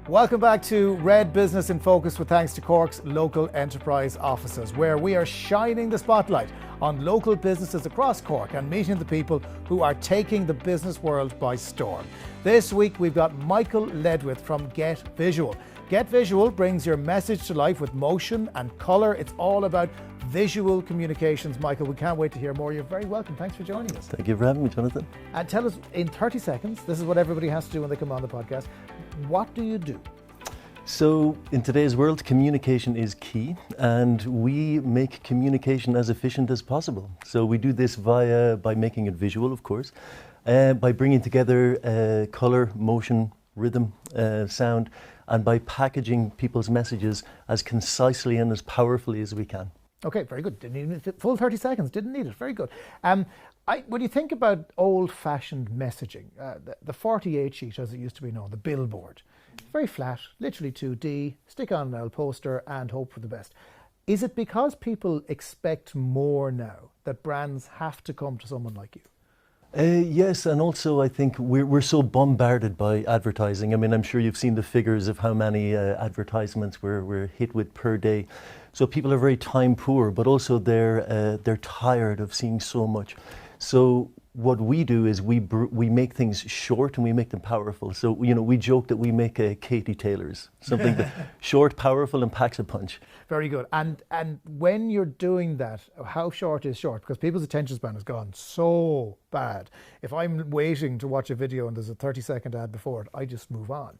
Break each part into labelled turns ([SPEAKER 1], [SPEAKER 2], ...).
[SPEAKER 1] Welcome back to Red Business in Focus with thanks to Cork's local enterprise offices, where we are shining the spotlight on local businesses across Cork and meeting the people who are taking the business world by storm. This week we've got Michael Ledwith from Get Visual. Get Visual brings your message to life with motion and colour. It's all about visual communications. Michael, we can't wait to hear more. You're very welcome. Thanks for joining us.
[SPEAKER 2] Thank you for having me, Jonathan.
[SPEAKER 1] And tell us in 30 seconds, this is what everybody has to do when they come on the podcast. What do you do?
[SPEAKER 2] So in today's world, communication is key, and we make communication as efficient as possible. So we do this by making it visual, of course, by bringing together colour, motion, rhythm, sound, and by packaging people's messages as concisely and as powerfully as we can.
[SPEAKER 1] Okay, very good. Didn't need it. Full 30 seconds. Didn't need it. Very good. When you think about old-fashioned messaging, the 48 sheet, as it used to be known, the billboard, very flat, literally 2D, stick on an old poster and hope for the best. Is it because people expect more now that brands have to come to someone like you?
[SPEAKER 2] Yes, and also I think we're so bombarded by advertising. I mean, I'm sure you've seen the figures of how many advertisements we're hit with per day. So people are very time poor, but also they're tired of seeing so much. So what we do is we make things short and we make them powerful. So we joke that we make Katie Taylors, something that short, powerful, and packs a punch.
[SPEAKER 1] Very good. And when you're doing that, how short is short? Because people's attention span has gone so bad. If I'm waiting to watch a video and there's a 30-second ad before it, I just move on.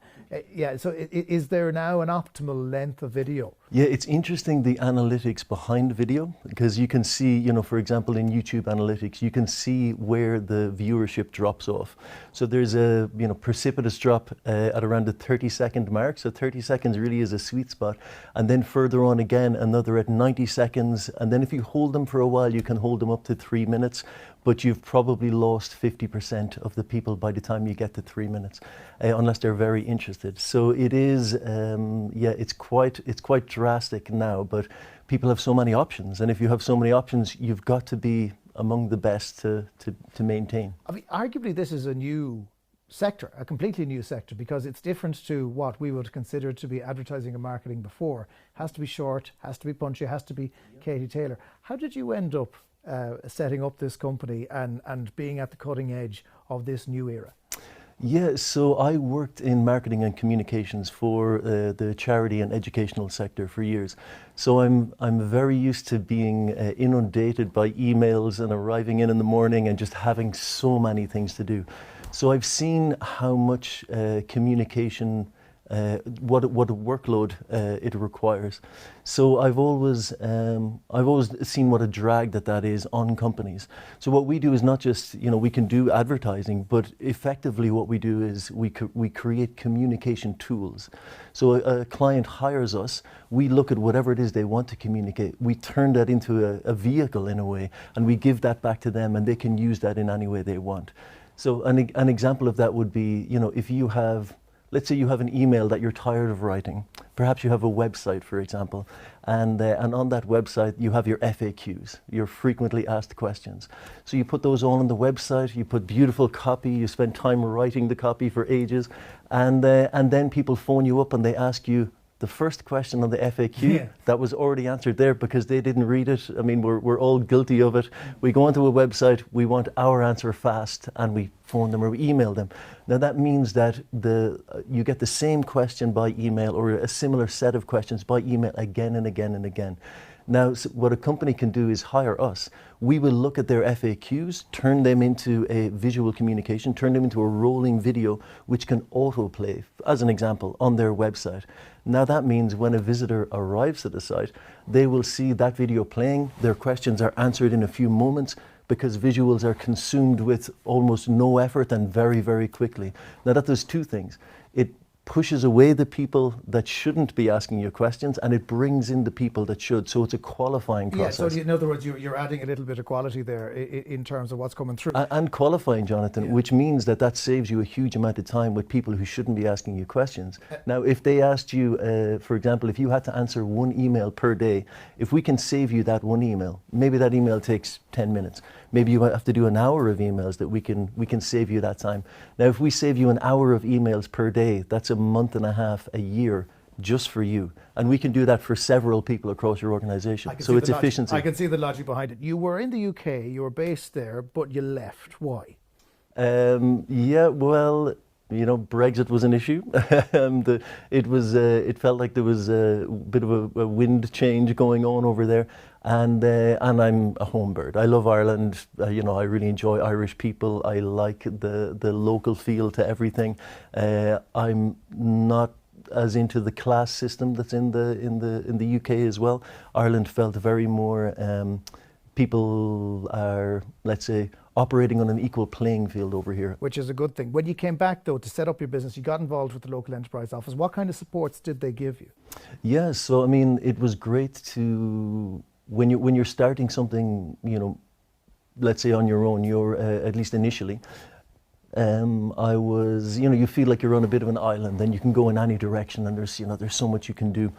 [SPEAKER 1] So is there now an optimal length of video?
[SPEAKER 2] Yeah, it's interesting, the analytics behind video, because you can see, for example, in YouTube analytics, you can see where the viewership drops off. So there's a precipitous drop at around the 30-second mark. So 30 seconds really is a sweet spot. And then further on again, another at 90 seconds. And then if you hold them for a while, you can hold them up to 3 minutes. But you've probably lost 50% of the people by the time you get to 3 minutes, unless they're very interested. So it is, it's quite drastic now, but people have so many options. And if you have so many options, you've got to be among the best to maintain. I mean,
[SPEAKER 1] arguably this is a new sector, a completely new sector, because it's different to what we would consider to be advertising and marketing before. Has to be short, has to be punchy, has to be Katie Taylor. How did you end up setting up this company and being at the cutting edge of this new era?
[SPEAKER 2] Yeah, so I worked in marketing and communications for the charity and educational sector for years. So I'm very used to being inundated by emails and arriving in the morning and just having so many things to do. So I've seen how much communication, what a workload it requires. So I've always seen what a drag that is on companies. So what we do is not just, we can do advertising, but effectively what we do is we create communication tools. So a client hires us, we look at whatever it is they want to communicate, we turn that into a vehicle in a way, and we give that back to them, and they can use that in any way they want. So an example of that would be, if you have, let's say you have an email that you're tired of writing. Perhaps you have a website, for example, and on that website you have your FAQs, your frequently asked questions. So you put those all on the website, you put beautiful copy, you spend time writing the copy for ages, and then people phone you up and they ask you the first question on the FAQ that was already answered there because they didn't read it. I mean, we're all guilty of it. We go onto a website, we want our answer fast, and we phone them or we email them. Now that means that you get the same question by email or a similar set of questions by email again and again and again. Now, so what a company can do is hire us. We will look at their FAQs, turn them into a visual communication, turn them into a rolling video, which can autoplay, as an example, on their website. Now that means when a visitor arrives at the site, they will see that video playing, their questions are answered in a few moments, because visuals are consumed with almost no effort and very, very quickly. Now that does two things. It pushes away the people that shouldn't be asking you questions, and it brings in the people that should. So it's a qualifying process.
[SPEAKER 1] Yeah, so in other words, you're adding a little bit of quality there in terms of what's coming through.
[SPEAKER 2] And qualifying, Jonathan, which means that saves you a huge amount of time with people who shouldn't be asking you questions. Now, if they asked you, for example, if you had to answer one email per day, if we can save you that one email, maybe that email takes 10 minutes. Maybe you have to do an hour of emails that we can save you that time. Now, if we save you an hour of emails per day, that's a month and a half a year just for you. And we can do that for several people across your organization. So it's efficiency.
[SPEAKER 1] I can see the logic behind it. You were in the UK, you were based there, but you left. Why?
[SPEAKER 2] Yeah, well, you know, Brexit was an issue. It felt like there was a bit of a wind change going on over there. And I'm a home bird. I love Ireland. You know, I really enjoy Irish people. I like the local feel to everything. I'm not as into the class system that's in the UK as well. Ireland felt very more people are, let's say, operating on an equal playing field over here.
[SPEAKER 1] Which is a good thing. When you came back though to set up your business, you got involved with the local enterprise office. What kind of supports did they give you?
[SPEAKER 2] Yeah, so I mean, it was great to, when you're starting something, you know, let's say on your own, you're at least initially, I was, you know, you feel like you're on a bit of an island, then you can go in any direction, and there's, you know, there's so much you can do.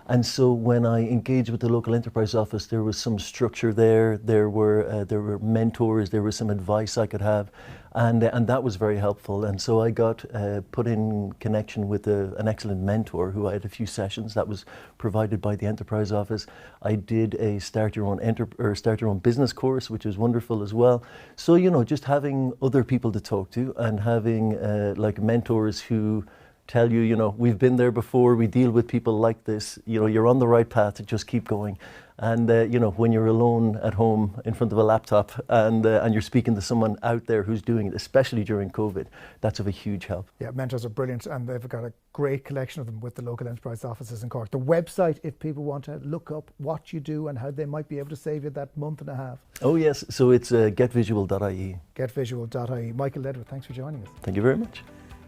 [SPEAKER 2] And so when I engaged with the local enterprise office, there was some structure there. There were mentors. There was some advice I could have, and that was very helpful. And so I got put in connection with an excellent mentor who I had a few sessions that was provided by the enterprise office. I did a start your own business course, which was wonderful as well. So, you know, just having other people to talk to and having like mentors who tell you, you know, we've been there before, we deal with people like this, you know, you're on the right path, to just keep going. And, you know, when you're alone at home in front of a laptop and you're speaking to someone out there who's doing it, especially during COVID, that's of a huge help.
[SPEAKER 1] Yeah, mentors are brilliant, and they've got a great collection of them with the local enterprise offices in Cork. The website, if people want to look up what you do and how they might be able to save you that month and a half.
[SPEAKER 2] Oh yes, so it's getvisual.ie.
[SPEAKER 1] Getvisual.ie. Michael Ledwith, thanks for joining us.
[SPEAKER 2] Thank you very much.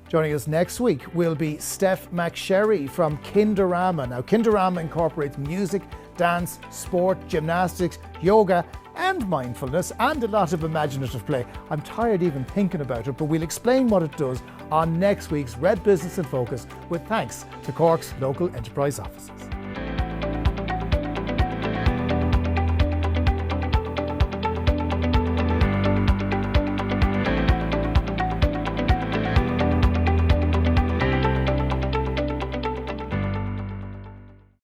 [SPEAKER 1] Joining us next week will be Steph McSherry from Kinderama. Now, Kinderama incorporates music, dance, sport, gymnastics, yoga and mindfulness, and a lot of imaginative play. I'm tired even thinking about it, but we'll explain what it does on next week's Red Business in Focus, with thanks to Cork's local enterprise offices.